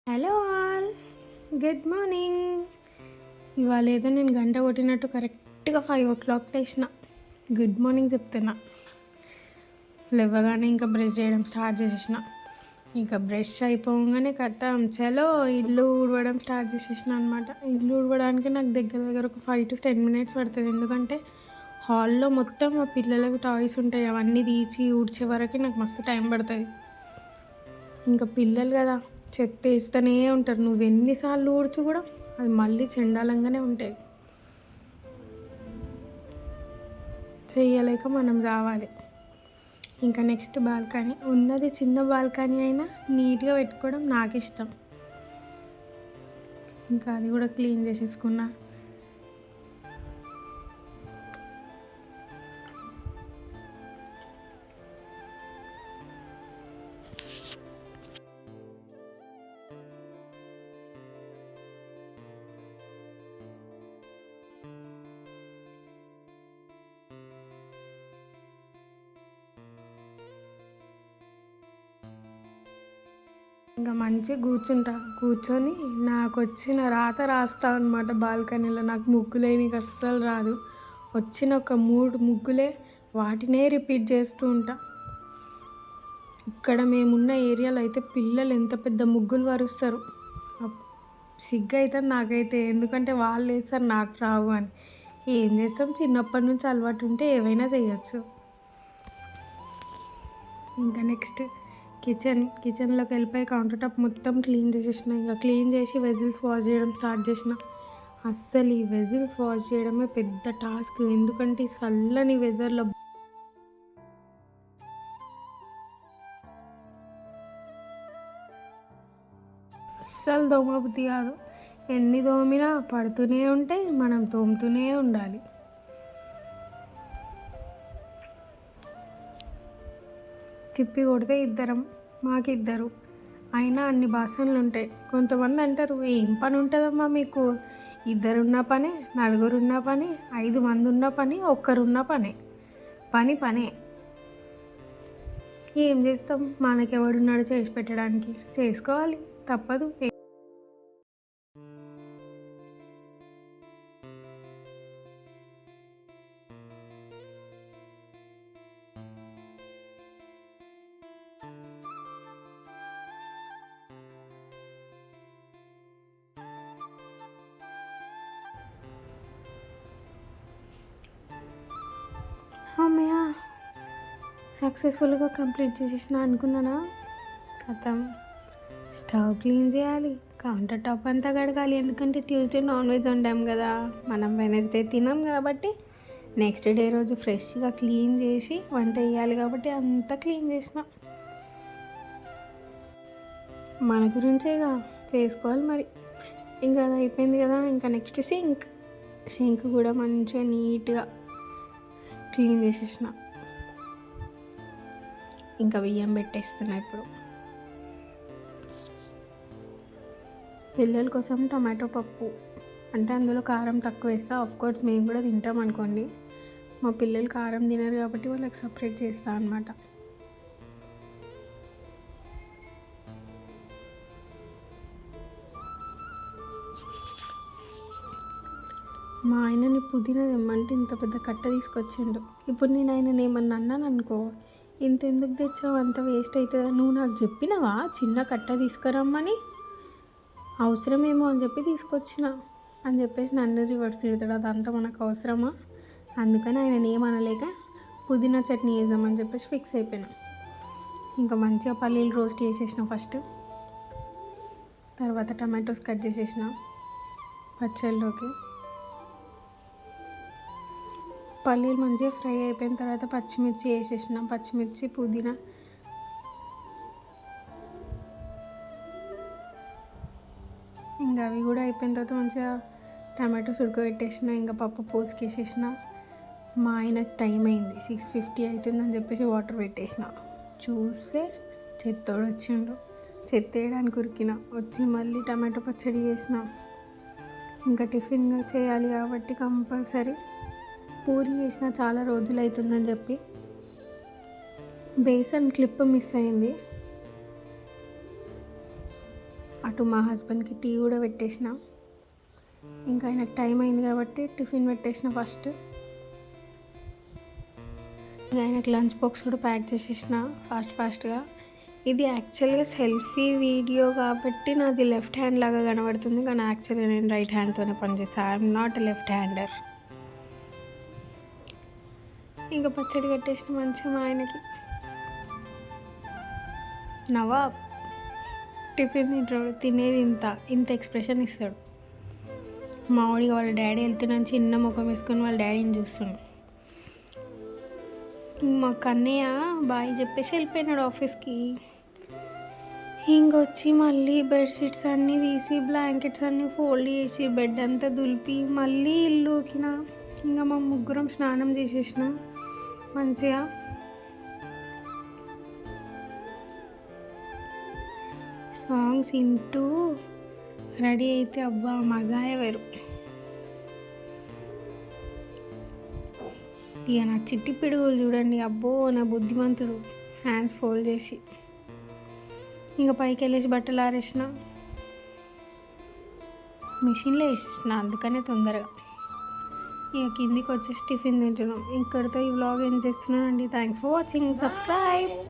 Hello all, good morning. ఇవాళ ఏదో నేను గంట కొట్టినట్టు కరెక్ట్గా 5 o'clock లేచిన. గుడ్ మార్నింగ్ చెప్తున్నా. లేవగానే ఇంకా బ్రష్ చేయడం స్టార్ట్ చేసేసిన. ఇంకా బ్రష్ అయిపోగానే కథం చలో ఇల్లు ఊడవడం స్టార్ట్ చేసేసిన అనమాట. ఇల్లు ఊడవడానికి నాకు దగ్గర ఒక 5 to 10 minutes పడుతుంది. ఎందుకంటే హాల్లో మొత్తం మా పిల్లలకి టాయ్స్ ఉంటాయి, అవన్నీ తీసి ఊడ్చే వరకు నాకు మస్తు టైం పడుతుంది. ఇంకా పిల్లలు కదా, చెత్త వేస్తూనే ఉంటారు. నువ్వు ఎన్నిసార్లు ఊడ్చు కూడా అది మళ్ళీ చెండాలంగానే ఉంటాయి. చెయ్యలేక మనం చావాలి. ఇంకా నెక్స్ట్ బాల్కనీ ఉన్నది, చిన్న బాల్కనీ అయినా నీట్గా పెట్టుకోవడం నాకు ఇష్టం. ఇంకా అది కూడా క్లీన్ చేసేసుకున్నా. ఇంకా మంచిగా కూర్చొని నాకు వచ్చిన రాత రాస్తా అనమాట బాల్కనీలో. నాకు ముగ్గులేనికి అస్సలు రాదు. వచ్చిన ఒక 3 ముగ్గులే వాటినే రిపీట్ చేస్తూ ఉంటా. ఇక్కడ మేమున్న ఏరియాలో అయితే పిల్లలు ఎంత పెద్ద ముగ్గులు వరుస్తారు. సిగ్గు అవుతుంది నాకైతే, ఎందుకంటే వాళ్ళు వేస్తారు నాకు రావు అని. ఏం చేస్తాం, చిన్నప్పటి నుంచి అలవాటు ఉంటే ఏవైనా చేయొచ్చు. ఇంకా నెక్స్ట్ కిచెన్లోకి వెళ్ళిపోయి కౌంటర్ టాప్ మొత్తం క్లీన్ చేసేసిన. ఇంకా క్లీన్ చేసి వెజిల్స్ వాష్ చేయడం స్టార్ట్ చేసిన. అస్సలు ఈ వెజిల్స్ వాష్ చేయడమే పెద్ద టాస్క్. ఎందుకంటే ఈ చల్లని వెదర్లో అస్సలు దోమబుద్ధి కాదు. ఎన్ని దోమినా పడుతూనే ఉంటాయి, మనం తోముతూనే ఉండాలి. తిప్పి కొడితే మాకిద్దరు అయినా అన్ని బాసనలు ఉంటాయి. కొంతమంది అంటారు, ఏం పని ఉంటుందమ్మా మీకు, 2 ఉన్న పనే, 4 ఉన్న పని, 5 మంది ఉన్న పని, 1 ఉన్న పనే. ఏం చేస్తాం, మనకెవడున్నాడు చేసి పెట్టడానికి, చేసుకోవాలి, తప్పదు. అమ్మయ్య, సక్సెస్ఫుల్గా కంప్లీట్ చేసేసిన అనుకున్నానా. కథం స్టవ్ క్లీన్ చేయాలి, కౌంటర్ టాప్ అంతా కడగాలి. ఎందుకంటే ట్యూస్డే నాన్ వెజ్ వండాం కదా, మనం వెనస్డే తినాం కాబట్టి నెక్స్ట్ డే రోజు ఫ్రెష్గా క్లీన్ చేసి వంట వేయాలి కాబట్టి అంతా క్లీన్ చేసిన. మన గురించేగా చేసుకోవాలి మరి. ఇంకా అది అయిపోయింది కదా. ఇంకా నెక్స్ట్ సింక్ కూడా మంచిగా నీట్గా క్లీన్ చేసేసిన. ఇంకా బియ్యం పెట్టేస్తున్నా. ఇప్పుడు పిల్లల కోసం టమాటో పప్పు, అంటే అందులో కారం తక్కువ వేస్తా. ఆఫ్కోర్స్ మేము కూడా తింటాం అనుకోండి. మా పిల్లలు కారం తినరు కాబట్టి వాళ్ళకి సపరేట్ చేస్తా అనమాట. మా ఆయనని పుదీనా తెమ్మంటే ఇంత పెద్ద కట్ట తీసుకొచ్చిండు. ఇప్పుడు నేను ఆయనని ఏమన్నా అన్నాను అనుకో, ఇంత ఎందుకు తెచ్చావు, అంత వేస్ట్ అవుతుందా, నువ్వు నాకు చెప్పినావా చిన్న కట్ట తీసుకురమ్మని, అవసరమేమో అని చెప్పి తీసుకొచ్చిన అని చెప్పేసి నన్ను రివర్స్ తిడతాడు. అదంతా మనకు అవసరమా? అందుకని ఆయన ఏమనలేక పుదీనా చట్నీ వేద్దామని చెప్పేసి ఫిక్స్ అయిపోయినా. ఇంకా మంచిగా పల్లీలు రోస్ట్ చేసేసిన ఫస్ట్. తర్వాత టమాటోస్ కట్ చేసేసిన పచ్చళ్ళలోకి. పల్లీలు మంచిగా ఫ్రై అయిపోయిన తర్వాత పచ్చిమిర్చి వేసేసినాం. పచ్చిమిర్చి, పుదీనా, ఇంకా అవి కూడా అయిపోయిన తర్వాత మంచిగా టమాటోస్ ఉడకబెట్టేసిన. ఇంకా పప్పు పోసుకేసేసిన. మా ఆయనకు టైం అయింది, 6:50 అవుతుందని చెప్పేసి వాటర్ పెట్టేసిన. చూస్తే చెత్తోడు వచ్చిండు. చెత్త వేయడానికి ఉరికిన. వచ్చి మళ్ళీ టమాటో పచ్చడి చేసిన. ఇంకా టిఫిన్గా చేయాలి కాబట్టి కంపల్సరీ పూరి చేసిన. చాలా రోజులు అవుతుందని చెప్పి బేసన్ క్లిప్ మిస్ అయింది. అటు మా హస్బెండ్కి టీ కూడా పెట్టేసిన. ఇంకా ఆయనకు టైం అయింది కాబట్టి టిఫిన్ పెట్టేసిన ఫస్ట్. ఇంకా ఆయనకు లంచ్ బాక్స్ కూడా ప్యాక్ చేసేసిన ఫాస్ట్గా. ఇది యాక్చువల్గా సెల్ఫీ వీడియో కాబట్టి నాది లెఫ్ట్ హ్యాండ్ లాగా కనబడుతుంది, కానీ యాక్చువల్గా నేను రైట్ హ్యాండ్తోనే పనిచేస్తాను. I'm not left hander. ఇంకా పచ్చడి కట్టేసిన మంచిగా మా ఆయనకి. నవాబ్ టిఫిన్ తింటాడు, తినేది ఇంత ఎక్స్ప్రెషన్ ఇస్తాడు. మా వాడిగా వాళ్ళ డాడీ వెళ్తున్నాను చిన్న ముఖం వేసుకొని వాళ్ళ డాడీని చూస్తున్నాడు. మా కన్నయ్య బాయ్ చెప్పేసి వెళ్ళిపోయినాడు ఆఫీస్కి. ఇంకొచ్చి మళ్ళీ బెడ్షీట్స్ అన్నీ తీసి బ్లాంకెట్స్ అన్నీ ఫోల్డ్ చేసి బెడ్ అంతా దులిపి మళ్ళీ ఇల్లుకిన. ఇంకా మా ముగ్గురం స్నానం చేసేసినాం మంచిగా. సాంగ్స్ వింటూ రెడీ అయితే అబ్బా మజాయే వేరు. ఇక నా చిట్టి పిడుగులు చూడండి, అబ్బో నా బుద్ధిమంతుడు. హ్యాండ్స్ ఫోల్డ్ చేసి ఇంకా పైకి వెళ్ళేసి బట్టలు ఆరేసిన, మిషన్లో వేసేసిన, అందుకనే తొందరగా. ఇక కిందికి వచ్చేసి టిఫిన్ తింటున్నాం. ఇక్కడితో ఈ వ్లాగ్ ఏం చేస్తున్నానండి. Thanks for watching. సబ్స్క్రైబ్.